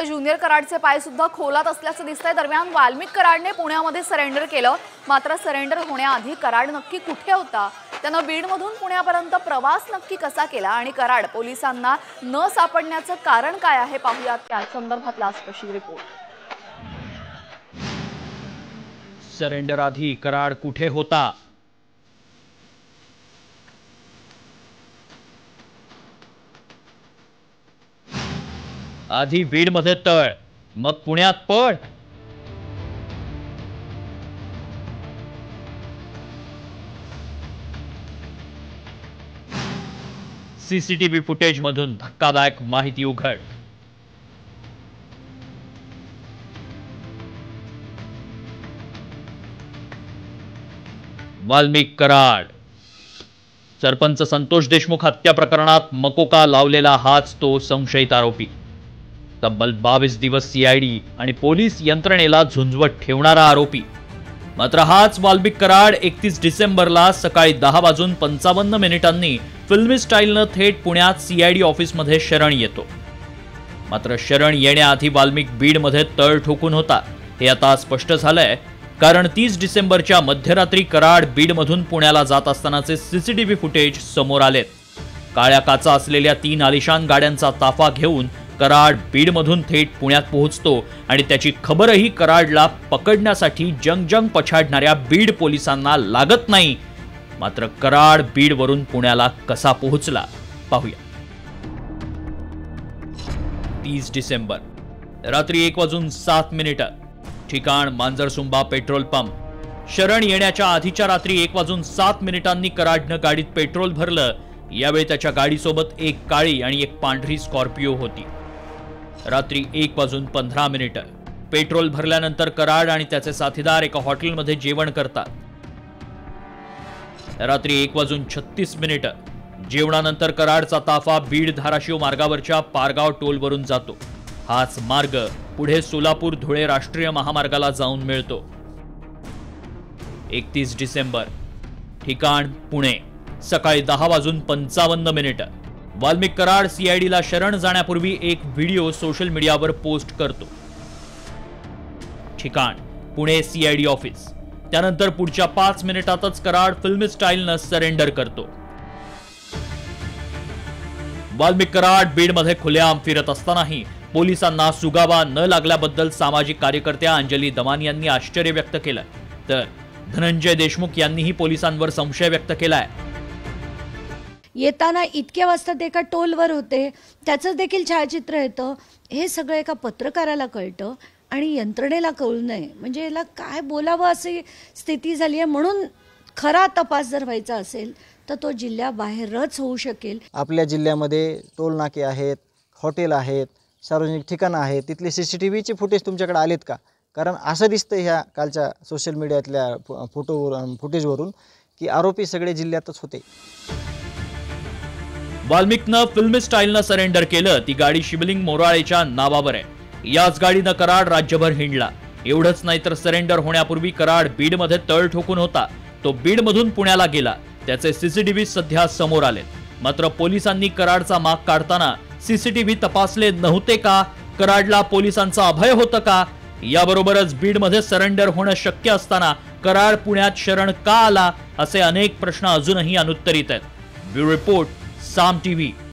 Junior कराडचे पाय सुद्धा खोलात असल्याचं दिसतंय। दरम्यान वाल्मिक कराडने पुण्यामध्ये सरेंडर केलं, मात्र सरेंडर होण्याआधी कराड नक्की कुठे होता, त्यानं बीडमधून पुण्यापर्यंत प्रवास नक्की कसा केला आणि कराड पोलिसांना न सापडण्याचं कारण काय आहे पाहूयात त्या संदर्भातला स्पेशल रिपोर्ट। सरेंडर आधी कराड कुठे होता? आधी बीडमध्ये तळ, मग पुण्यात पळ। सीसीटीव्ही फुटेज मधून धक्कादायक माहिती उघड। वाल्मिक कराड सरपंच संतोष देशमुख हत्या प्रकरणात मकोका लावलेला हाच तो संशयित आरोपी। तब्बल 22 दिवस सीआयडी आणि पोलीस यंत्रणेला झुंजवत ठेवणारा आरोपी। मात्र हाच वाल्मिक कराड 31 डिसेंबरला सकाळी 10:55 फिल्मी स्टाईलनं थेट पुण्यात सीआयडी ऑफिसमध्ये शरण येतो। मात्र शरण येण्याआधी वाल्मिक बीडमध्ये तळ ठोकून होता हे आता स्पष्ट झालंय, कारण 30 डिसेंबरच्या मध्यरात्री कराड बीडमधून पुण्याला जात असतानाचे सीसीटीव्ही फुटेज समोर आलेत। काळ्या काचा असलेल्या 3 आलिशान गाड्यांचा ताफा घेऊन कराड बीडमधून थेट पुण्यात पोहोचतो आणि त्याची खबरही कराडला पकडण्यासाठी जंग पछाडणाऱ्या बीड पोलिसांना लागत नाही। मात्र कराड बीडवरून पुण्याला कसा पोहोचला पाहूया। 30 डिसेंबर रात्री 1:07 ठिकाण मांजरसुंबा पेट्रोल पंप। शरण येण्याच्या आधीच्या रात्री 1:07 कराडनं गाडीत पेट्रोल भरलं। यावेळी त्याच्या गाडीसोबत एक काळी आणि एक पांढरी स्कॉर्पिओ होती। रात्री 1:15 पेट्रोल भरल्यानंतर कराड आणि त्याचे साथीदार एका हॉटेलमध्ये जेवण करतात। रात्री 1:36 जेवणानंतर कराडचा ताफा बीड धाराशिव मार्गावरच्या पारगाव टोलवरून जातो। हाच मार्ग पुढे सोलापूर धुळे राष्ट्रीय महामार्गाला जाऊन मिळतो। 31 डिसेंबर ठिकाण पुणे सकाळी 10:55 वाल्मिक कराड सीआयडीला शरण जाण्यापूर्वी एक व्हिडिओ सोशल मीडियावर पोस्ट करतो। ठिकाण पुणे सीआयडी ऑफिस। त्यानंतर पुढच्या 5 मिनिटातच कराड फिल्मी स्टाईलनं सरेंडर करतो। वाल्मिक कराड बीडमध्ये खुलेआम फिरत असतानाही पोलिसांना सुगावा न लागल्याबद्दल सामाजिक कार्यकर्त्या अंजली दमान यांनी आश्चर्य व्यक्त केलं, तर धनंजय देशमुख यांनीही पोलिसांवर संशय व्यक्त केलाय। येताना इतक्या वाजता ते एका टोलवर होते, त्याचं देखील छायाचित्र येतं। हे सगळं एका पत्रकाराला कळतं आणि यंत्रणेला कळू नये, म्हणजे याला काय बोलावं अशी स्थिती झाली आहे। म्हणून खरा तपास जर व्हायचा असेल तर तो जिल्ह्याबाहेरच होऊ शकेल। आपल्या जिल्ह्यामध्ये टोल नाके आहेत, हॉटेल आहेत, सार्वजनिक ठिकाणं आहेत, तिथले सीसीटीव्हीचे फुटेज तुमच्याकडे आलेत का? कारण असं दिसतं ह्या कालच्या सोशल मीडियातल्या फुटेजवरून की आरोपी सगळे जिल्ह्यातच होते। वाल्मिकनं फिल्मी स्टाईलनं सरेंडर केलं। ती गाडी शिवलिंग मोराळेच्या नावावर आहे। याच गाडीनं कराड राज्यभर हिंडला। एवढंच नाही तर सरेंडर होण्यापूर्वी कराड बीडमध्ये तळ ठोकून होता। तो बीडमधून पुण्याला गेला, त्याचे सीसीटीव्ही सध्या समोर आलेत। मात्र पोलिसांनी कराडचा माग काढताना सीसीटीव्ही तपासले नव्हते का? कराडला पोलिसांचा अभय होतं का? याबरोबरच बीडमध्ये सरेंडर होणं शक्य असताना कराड पुण्यात शरण का आला, असे अनेक प्रश्न अजूनही अनुत्तरित आहेत। ब्युरो रिपोर्ट, साम टीव्ही।